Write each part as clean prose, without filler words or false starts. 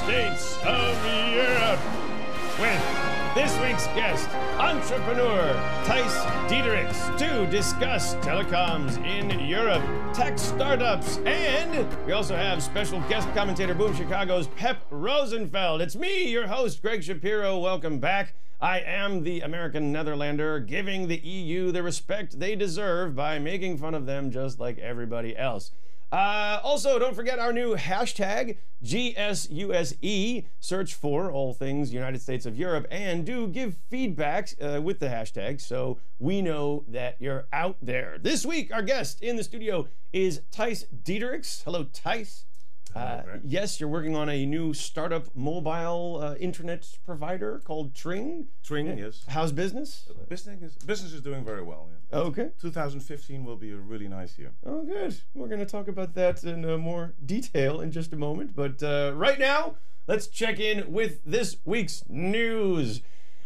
States of Europe with this week's guest, entrepreneur Tijs Diederiks, to discuss telecoms in Europe, tech startups, and we also have special guest commentator Boom Chicago's Pep Rosenfeld. It's me, your host, Greg Shapiro. Welcome back. I am the American Netherlander, giving the EU the respect they deserve by making fun of them just like everybody else. Also, don't forget our new hashtag, GSUSE. Search for all things United States of Europe, and do give feedback with the hashtag so we know that you're out there. This week, our guest in the studio is Tijs Diederiks. Hello, Tijs. Yes, you're working on a new startup mobile internet provider called Tring. Tring, yes. How's business? Business is doing very well. Yeah. Okay. 2015 will be a really nice year. Oh, good. We're going to talk about that in more detail in just a moment. But right now, let's check in with this week's news.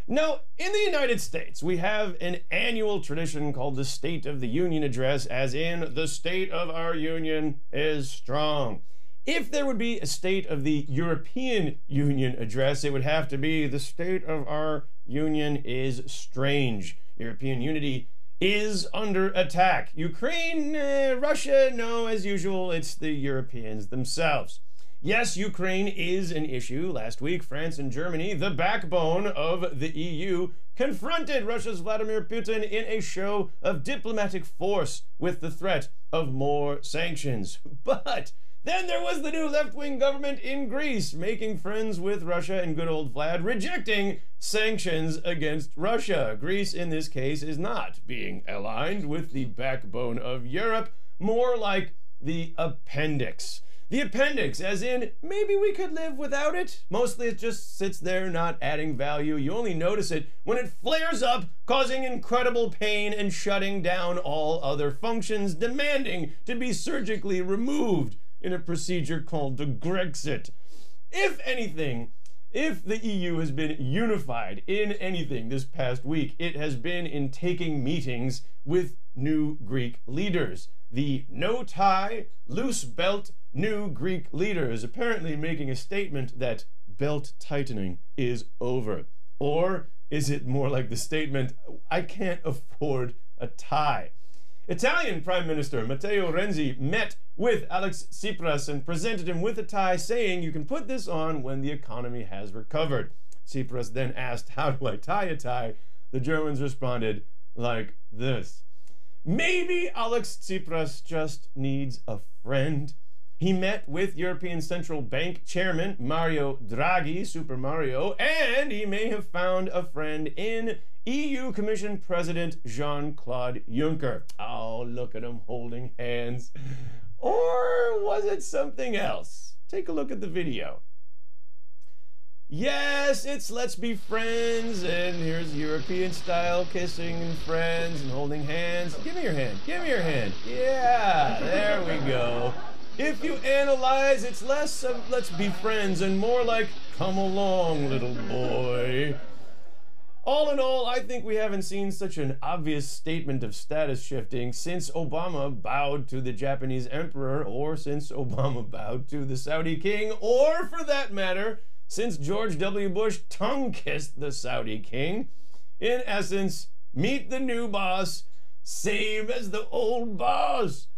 Now, in the United States, we have an annual tradition called the State of the Union Address, as in, the state of our union is strong. If there would be a State of the European Union address, it would have to be the state of our union is strange. European unity is under attack. Ukraine, Russia, no, as usual, it's the Europeans themselves. Yes, Ukraine is an issue. Last week, France and Germany, the backbone of the EU, confronted Russia's Vladimir Putin in a show of diplomatic force with the threat of more sanctions. But then there was the new left-wing government in Greece, making friends with Russia and good old Vlad, rejecting sanctions against Russia. Greece, in this case, is not being aligned with the backbone of Europe, more like the appendix. The appendix, as in, maybe we could live without it. Mostly it just sits there, not adding value. You only notice it when it flares up, causing incredible pain and shutting down all other functions, demanding to be surgically removed in a procedure called the Grexit. If anything, if the EU has been unified in anything this past week, it has been in taking meetings with new Greek leaders. The no-tie, loose-belt new Greek leaders apparently making a statement that belt tightening is over. Or is it more like the statement, I can't afford a tie? Italian Prime Minister Matteo Renzi met with Alex Tsipras and presented him with a tie, saying you can put this on when the economy has recovered. Tsipras then asked, how do I tie a tie? The Germans responded like this. Maybe Alex Tsipras just needs a friend. He met with European Central Bank Chairman Mario Draghi, Super Mario, and he may have found a friend in EU Commission President Jean-Claude Juncker. Oh, look at them holding hands. Or was it something else? Take a look at the video. Yes, it's let's be friends, and here's European style kissing and friends and holding hands. Give me your hand. Give me your hand. Yeah, there we go. If you analyze, it's less of let's be friends and more like come along, little boy. All in all, I think we haven't seen such an obvious statement of status shifting since Obama bowed to the Japanese emperor, or since Obama bowed to the Saudi king, or for that matter, since George W. Bush tongue-kissed the Saudi king. In essence, meet the new boss, same as the old boss.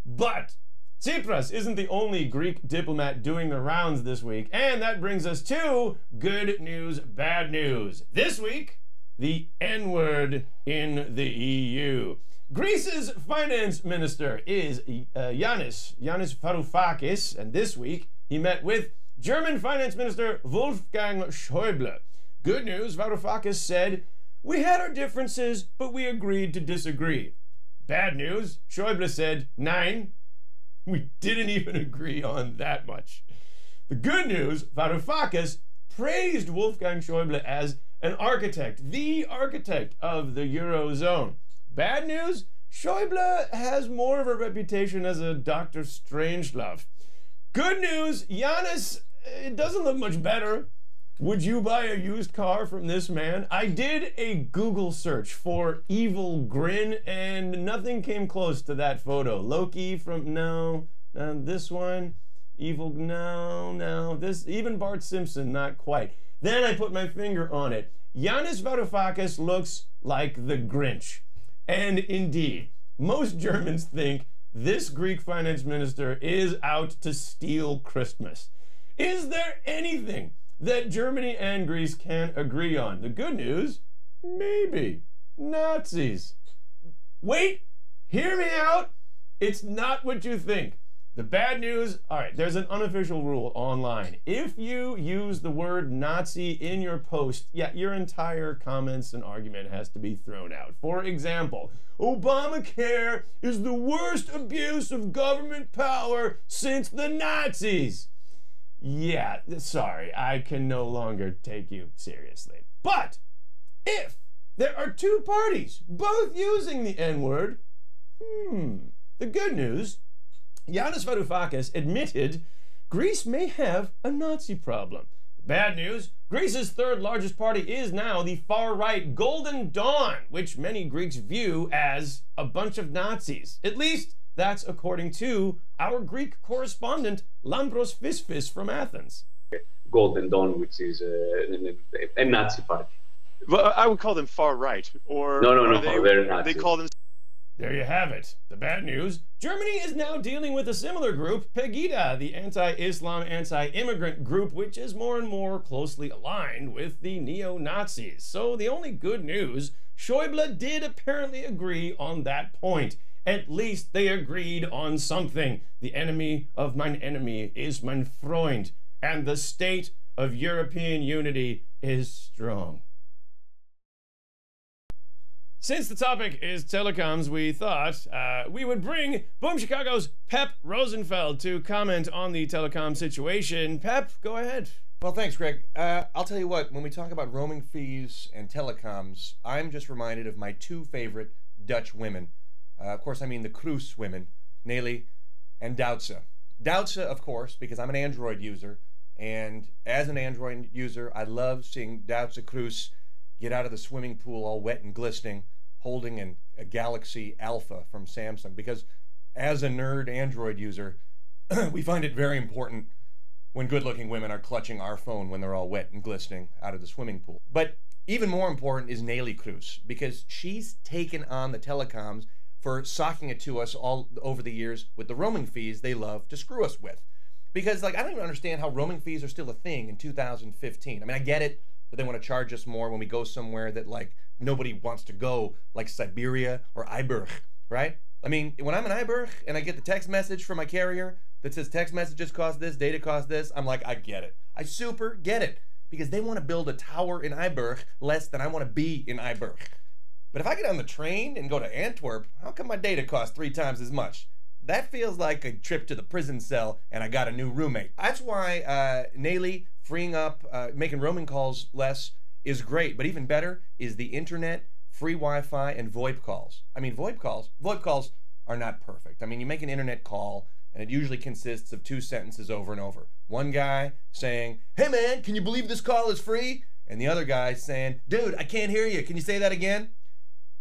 But Tsipras isn't the only Greek diplomat doing the rounds this week, and that brings us to good news, bad news. This week, the N-word in the EU. Greece's finance minister is Yanis Varoufakis, and this week he met with German finance minister Wolfgang Schäuble. Good news, Varoufakis said, we had our differences, but we agreed to disagree. Bad news, Schäuble said, nein. We didn't even agree on that much. The good news, Varoufakis praised Wolfgang Schäuble as an architect, the architect of the Eurozone. Bad news, Schäuble has more of a reputation as a Dr. Strangelove. Good news, Yanis, it doesn't look much better. Would you buy a used car from this man? I did a Google search for evil grin and nothing came close to that photo. Loki from, no, this one. Evil, no, this, even Bart Simpson, not quite. Then I put my finger on it. Yanis Varoufakis looks like the Grinch. And indeed, most Germans think this Greek finance minister is out to steal Christmas. Is there anything that Germany and Greece can agree on? The good news? Maybe. Nazis. Wait, hear me out. It's not what you think. The bad news, all right, there's an unofficial rule online. If you use the word Nazi in your post, yeah, your entire comments and argument has to be thrown out. For example, Obamacare is the worst abuse of government power since the Nazis. Yeah, sorry, I can no longer take you seriously. But if there are two parties both using the N-word, the good news, Yanis Varoufakis admitted Greece may have a Nazi problem. The bad news, Greece's third largest party is now the far-right Golden Dawn, which many Greeks view as a bunch of Nazis. At least, that's according to our Greek correspondent, Lambros Fisfis from Athens. Golden Dawn, which is a Nazi party. Well, I would call them far-right, or... No, they're Nazi. They call them... There you have it. The bad news, Germany is now dealing with a similar group, Pegida, the anti-Islam, anti-immigrant group, which is more and more closely aligned with the neo-Nazis. So the only good news, Schäuble did apparently agree on that point. At least they agreed on something. The enemy of mine enemy is mein Freund, and the state of European unity is strong. Since the topic is telecoms, we thought we would bring Boom Chicago's Pep Rosenfeld to comment on the telecom situation. Pep, go ahead. Well, thanks, Greg. I'll tell you what, when we talk about roaming fees and telecoms, I'm just reminded of my two favorite Dutch women. Of course, I mean the Kroes women, Nelly and Duitse. Duitse, of course, because I'm an Android user, and as an Android user, I love seeing Duitse Kroes get out of the swimming pool all wet and glistening, holding a Galaxy Alpha from Samsung, because as a nerd Android user, we find it very important when good-looking women are clutching our phone when they're all wet and glistening out of the swimming pool. But even more important is Nelly Kroes, because she's taken on the telecoms for socking it to us all over the years with the roaming fees they love to screw us with. Because, like, I don't even understand how roaming fees are still a thing in 2015. I mean, I get it that they want to charge us more when we go somewhere that, like, nobody wants to go, like Siberia or Iberg, right? I mean, when I'm in Iberg and I get the text message from my carrier that says text messages cost this, data cost this, I'm like, I get it. I super get it. Because they want to build a tower in Iberg less than I want to be in Iberg. But if I get on the train and go to Antwerp, how come my data costs 3 times as much? That feels like a trip to the prison cell and I got a new roommate. That's why Nelly freeing up, making roaming calls less is great. But even better is the internet, free Wi-Fi, and VoIP calls. I mean, VoIP calls are not perfect. I mean, you make an internet call and it usually consists of 2 sentences over and over. One guy saying, hey man, can you believe this call is free? And the other guy saying, dude, I can't hear you. Can you say that again?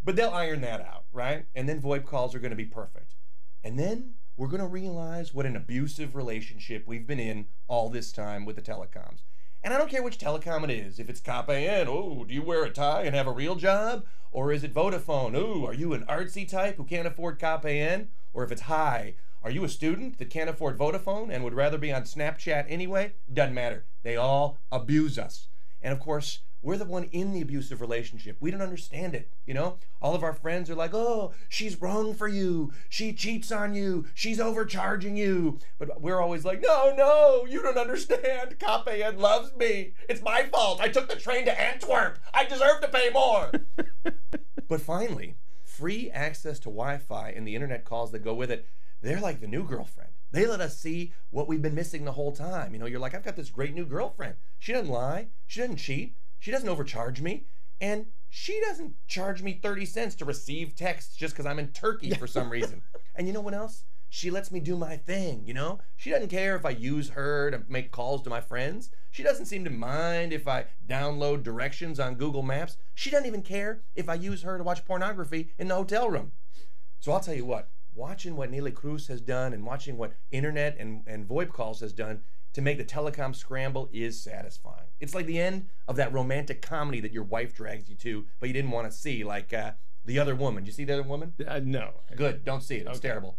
But they'll iron that out, right? And then VoIP calls are going to be perfect. And then we're going to realize what an abusive relationship we've been in all this time with the telecoms. And I don't care which telecom it is. If it's KPN, oh, do you wear a tie and have a real job? Or is it Vodafone? Oh, are you an artsy type who can't afford KPN? Or if it's Hi, are you a student that can't afford Vodafone and would rather be on Snapchat anyway? Doesn't matter. They all abuse us. And of course, we're the one in the abusive relationship. We don't understand it, you know? All of our friends are like, oh, she's wrong for you. She cheats on you. She's overcharging you. But we're always like, no, you don't understand. KPN loves me. It's my fault. I took the train to Antwerp. I deserve to pay more. But finally, free access to Wi-Fi and the internet calls that go with it, they're like the new girlfriend. They let us see what we've been missing the whole time. You know, you're like, I've got this great new girlfriend. She doesn't lie. She doesn't cheat. She doesn't overcharge me, and she doesn't charge me 30 cents to receive texts just because I'm in Turkey for some reason. And you know what else? She lets me do my thing, you know? She doesn't care if I use her to make calls to my friends. She doesn't seem to mind if I download directions on Google Maps. She doesn't even care if I use her to watch pornography in the hotel room. So I'll tell you what, watching what Neelie Kroes has done and watching what internet and VoIP calls has done to make the telecom scramble is satisfying. It's like the end of that romantic comedy that your wife drags you to, but you didn't want to see, like The Other Woman. Did you see The Other Woman? No. Good. Don't see it. It's terrible.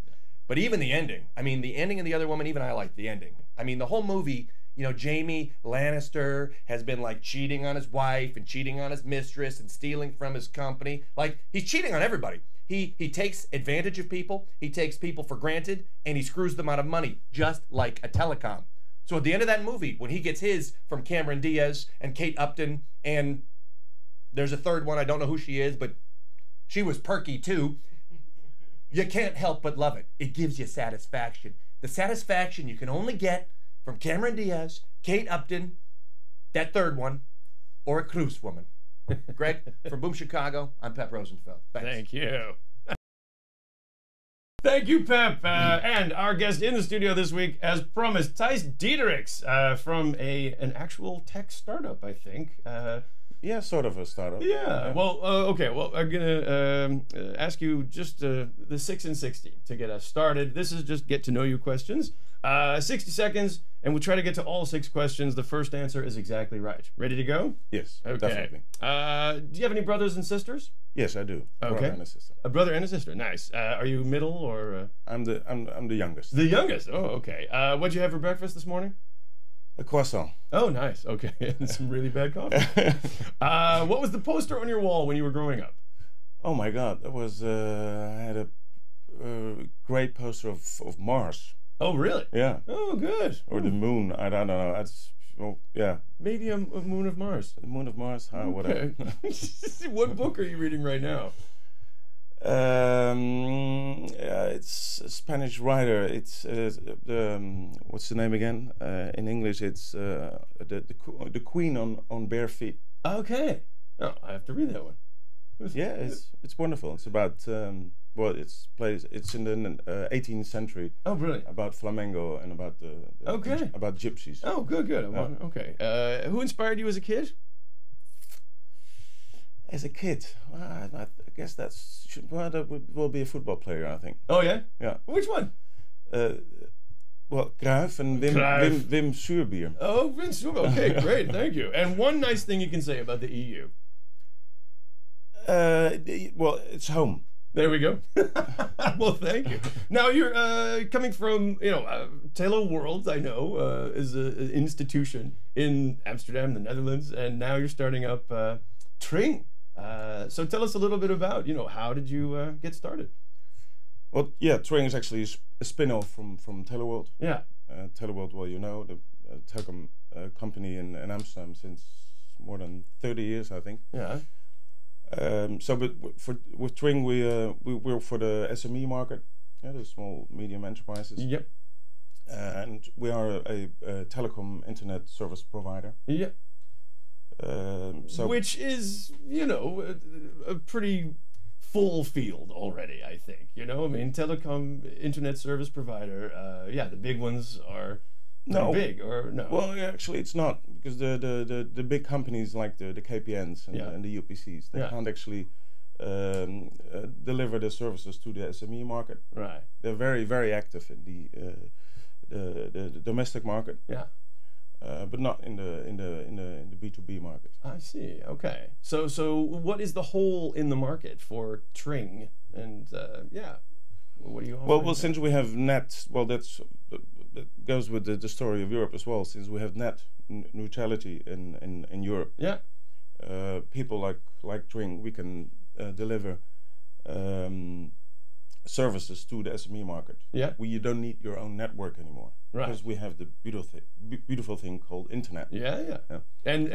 But even the ending. I mean, the ending of The Other Woman, even I like the ending. I mean, the whole movie, you know, Jamie Lannister has been like cheating on his wife and cheating on his mistress and stealing from his company. Like, he's cheating on everybody. He takes advantage of people, he takes people for granted, and he screws them out of money, just like a telecom. So at the end of that movie, when he gets his from Cameron Diaz and Kate Upton, and there's a third one, I don't know who she is, but she was perky too, you can't help but love it. It gives you satisfaction. The satisfaction you can only get from Cameron Diaz, Kate Upton, that third one, or a Kroes woman. Greg, from Boom Chicago, I'm Pep Rosenfeld. Thanks. Thank you. Thank you, Pep. And our guest in the studio this week, as promised, Tijs Diederiks from an actual tech startup, I think. Yeah, sort of a startup. Yeah. Well, okay. Well, I'm gonna ask you just the 6 and 60 to get us started. This is just get to know you questions. 60 seconds, and we'll try to get to all 6 questions. The first answer is exactly right. Ready to go? Yes, Okay. definitely. Do you have any brothers and sisters? Yes, I do. Okay. Brother and a sister. A brother and a sister. Nice. Are you middle or? I'm the youngest. The youngest. Oh, okay. What'd you have for breakfast this morning? A croissant. Oh, nice. Okay. And some really bad coffee. What was the poster on your wall when you were growing up? Oh my God, that was I had a great poster of Mars. Oh, really? Yeah. Oh, good. Or the moon. I don't know. Yeah. Maybe a moon of Mars. The moon of Mars. Whatever. Okay. What book are you reading right now? It's a Spanish writer. It's what's the name again? In English, it's the Queen on Bare Feet. Okay. Oh, I have to read that one. Yeah, it's wonderful. It's about it's in the 18th century. Oh, brilliant. About flamenco and about about gypsies. Oh, good. Okay. Who inspired you as a kid? As a kid, I guess that will be a football player, I think. Oh yeah. Yeah. Which one? Well, Cruijff and Wim Suurbier. Oh, Wim Suurbier. Okay, great. Thank you. And one nice thing you can say about the EU. Well, it's home. There we go. Well, thank you. Now you're coming from, Telo World, I know, is an institution in Amsterdam, the Netherlands, and now you're starting up Tring. So tell us a little bit about, how did you get started? Well, yeah, Tring is actually a spin-off from Teleworld. Yeah. Teleworld, well, the telecom company in Amsterdam since more than 30 years, I think. Yeah. But with Tring, we're for the SME market, the small medium enterprises. Yep. And we are a telecom internet service provider. Yep. Which is, a pretty full field already, I think. I mean, telecom internet service provider. The big ones are big, or no? Well, actually, it's not, because the big companies like the KPNs and the UPCs, they can't actually deliver the services to the SME market. Right. They're very, very active in the domestic market. Yeah. But not in the B2B market. I see. Okay. So what is the hole in the market for Tring? And what do you? Well, since we have net, that goes with the story of Europe as well. Since we have net neutrality in Europe, people like Tring, we can deliver services to the SME market. Yeah. You don't need your own network anymore. Right. Because we have the beautiful thing called internet. Yeah. And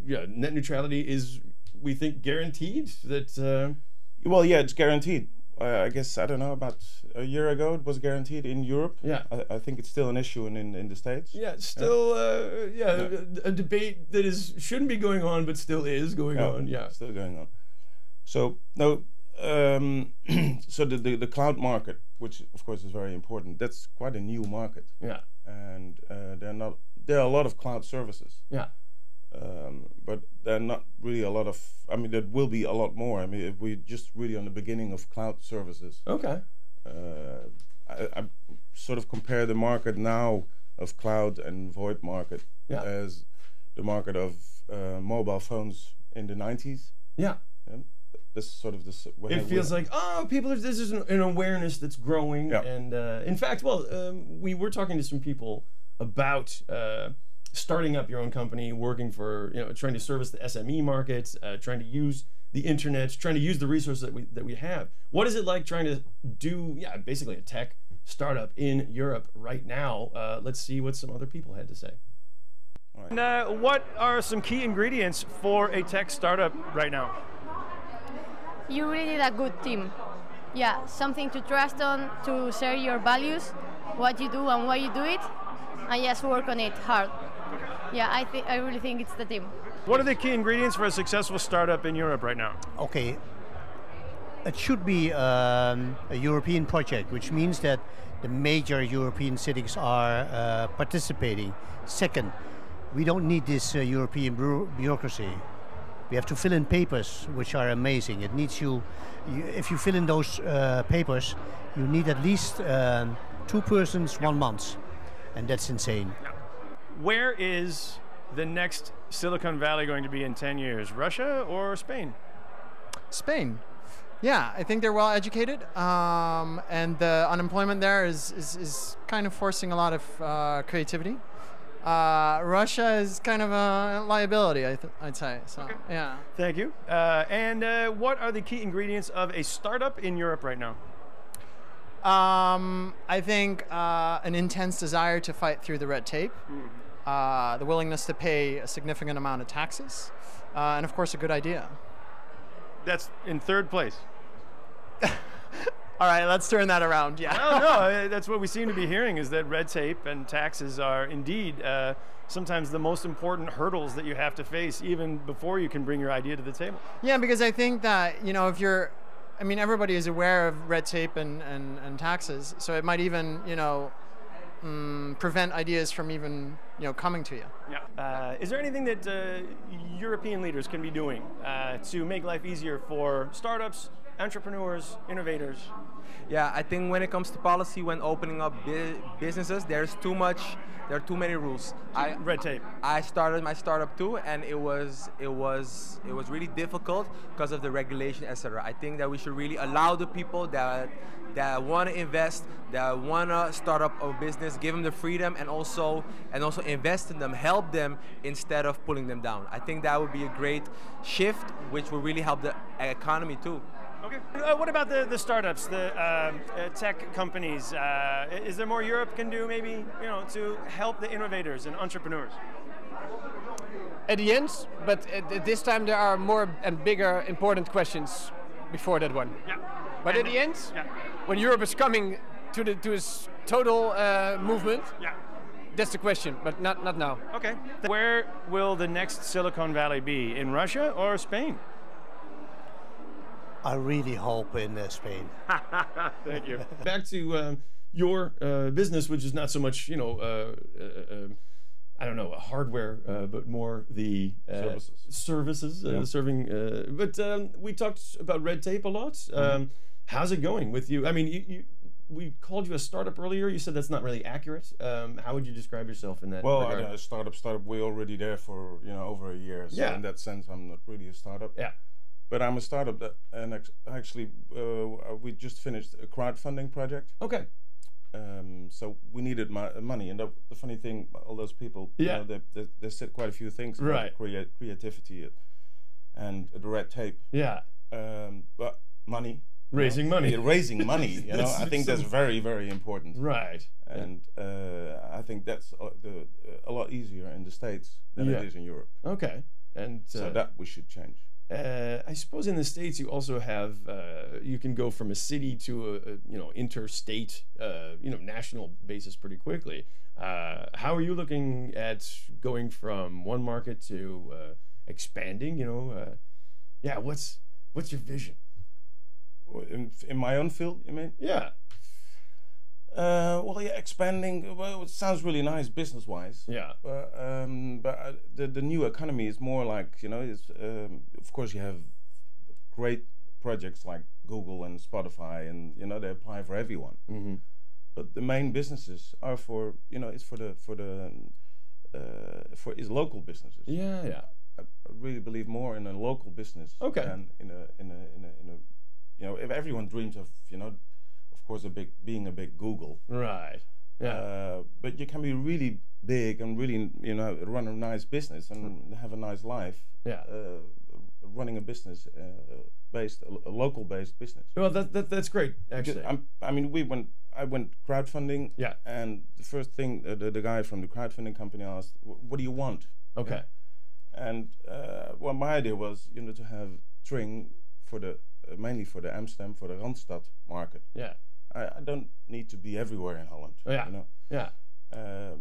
net neutrality is, we think, guaranteed that. Well, yeah, it's guaranteed. I guess, I don't know, about a year ago it was guaranteed in Europe. Yeah. I think it's still an issue in the States. Yeah, it's still a debate that shouldn't be going on, but still is going on. Yeah, still going on. So no, so the cloud market, which of course is very important, that's quite a new market. Yeah. And there are a lot of cloud services. Yeah. But there are not really a lot of. I mean, there will be a lot more. I mean, if we're just really on the beginning of cloud services. Okay. I sort of compare the market now of cloud and VoIP market as the market of mobile phones in the 90s. Yeah. This sort of this. It feels like, oh, people. This is an awareness that's growing, and in fact, we were talking to some people about starting up your own company, working for, trying to service the SME market, trying to use the internet, trying to use the resources that we have. What is it like trying to do, basically a tech startup in Europe right now? Let's see what some other people had to say. Right. And what are some key ingredients for a tech startup right now? You really need a good team. Yeah, something to trust on, to share your values, what you do and why you do it, and just work on it hard. Yeah, I really think it's the team. What are the key ingredients for a successful startup in Europe right now? Okay, it should be a European project, which means that the major European cities are participating. Second, we don't need this European bureaucracy. We have to fill in papers, which are amazing. It needs if you fill in those papers, you need at least 2 persons, 1 month, and that's insane. Where is the next Silicon Valley going to be in 10 years? Russia or Spain? Spain. Yeah, I think they're well educated, and the unemployment there is kind of forcing a lot of creativity. Russia is kind of a liability, I'd say. So, okay. Yeah. Thank you. And what are the key ingredients of a startup in Europe right now? I think an intense desire to fight through the red tape, the willingness to pay a significant amount of taxes, and of course a good idea. That's in 3rd place. All right, let's turn that around. Yeah. Well, no, that's what we seem to be hearing, is that red tape and taxes are indeed sometimes the most important hurdles that you have to face even before you can bring your idea to the table. Yeah, because I think that, if you're, everybody is aware of red tape and taxes, so it might even, prevent ideas from even, coming to you. Yeah. Is there anything that European leaders can be doing to make life easier for startups, entrepreneurs, innovators? Yeah, I think when it comes to policy, when opening up businesses, there are too many rules. Red tape. I started my startup too, and it was really difficult because of the regulation, etc. I think that we should really allow the people that want to invest, that want to start up a business, give them the freedom, and also invest in them, help them instead of pulling them down. I think that would be a great shift, which will really help the economy too. Okay. What about the startups, the tech companies? Is there more Europe can do, maybe, to help the innovators and entrepreneurs? At the end, but at this time there are more and bigger important questions before that one. Yeah. But at the end, when Europe is coming to its total movement, that's the question, but not now. Okay. Where will the next Silicon Valley be? In Russia or Spain? I really hope in Spain. Thank you. Back to your business, which is not so much, I don't know, hardware, but more the services, serving. But we talked about red tape a lot. How's it going with you? We called you a startup earlier. You said that's not really accurate. How would you describe yourself in that regard? Well, startup, we're already there for over a year. So in that sense, I'm not really a startup. Yeah. But I'm a startup, and actually, we just finished a crowdfunding project. Okay. So we needed money, and the funny thing, all those people, they said quite a few things about creativity and the red tape. Yeah. But money. Raising money. Raising money. I think that's very, very important. Right. And I think that's a lot easier in the States than it is in Europe. Okay. And so that we should change. I suppose in the States you also have you can go from a city to a interstate national basis pretty quickly. How are you looking at going from one market to expanding? What's your vision? In my own field, you mean? Yeah. Expanding. Well, it sounds really nice business-wise. Yeah. But the new economy is more like, of course you have great projects like Google and Spotify, and you know they apply for everyone. But the main businesses are for it's for local businesses. Yeah. I really believe more in a local business than in a if everyone dreams of of course being a big Google. Right. Yeah. But you can be really big and really run a nice business and have a nice life. Yeah. Running a business a local based business. Well, that's great actually. I went crowdfunding. Yeah. And the first thing the guy from the crowdfunding company asked, "What do you want?" Okay. Yeah. And well, my idea was to have Tring for the mainly for the Amsterdam, for the Randstad market. Yeah. I don't need to be everywhere in Holland. Yeah. Yeah.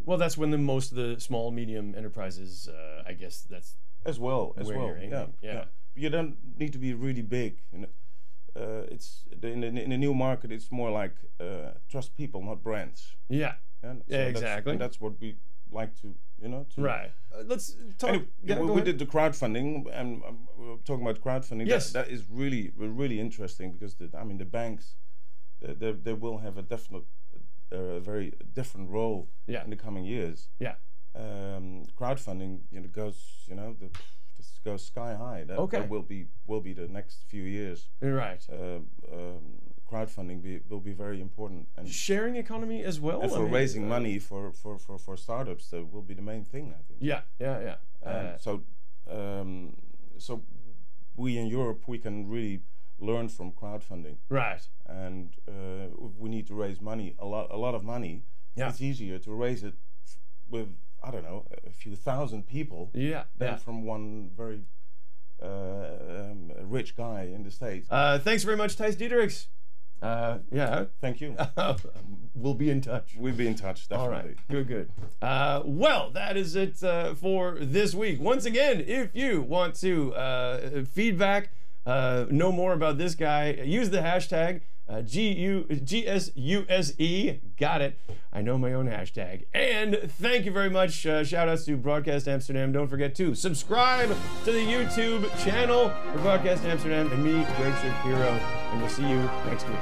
Well, that's when most of the small, medium enterprises, I guess that's as well. Yeah. But you don't need to be really big. It's in the new market. It's more like trust people, not brands. Yeah. So exactly. That's what we like to. Right. Let's talk. Anyway, we did the crowdfunding, and we're talking about crowdfunding. Yes. That is really interesting because the banks, they will have a very different role in the coming years. Yeah. Crowdfunding, this goes sky high. That will be the next few years. Right. Crowdfunding will be very important, and sharing economy as well. And for raising money for startups, that will be the main thing, I think. Yeah. So we in Europe, we can really learn from crowdfunding. Right. And we need to raise money, a lot of money. Yeah. It's easier to raise it with a few thousand people. Than from one very rich guy in the States. Thanks very much, Tijs Diederiks. Thank you. We'll be in touch. We'll be in touch, definitely. All right. Good. Well, that is it for this week. Once again, if you want to feedback, know more about this guy, use the hashtag GSUSE. Got it. I know my own hashtag. And thank you very much. Shout outs to Broadcast Amsterdam. Don't forget to subscribe to the YouTube channel for Broadcast Amsterdam and me, Greg Shapiro. And we'll see you next week.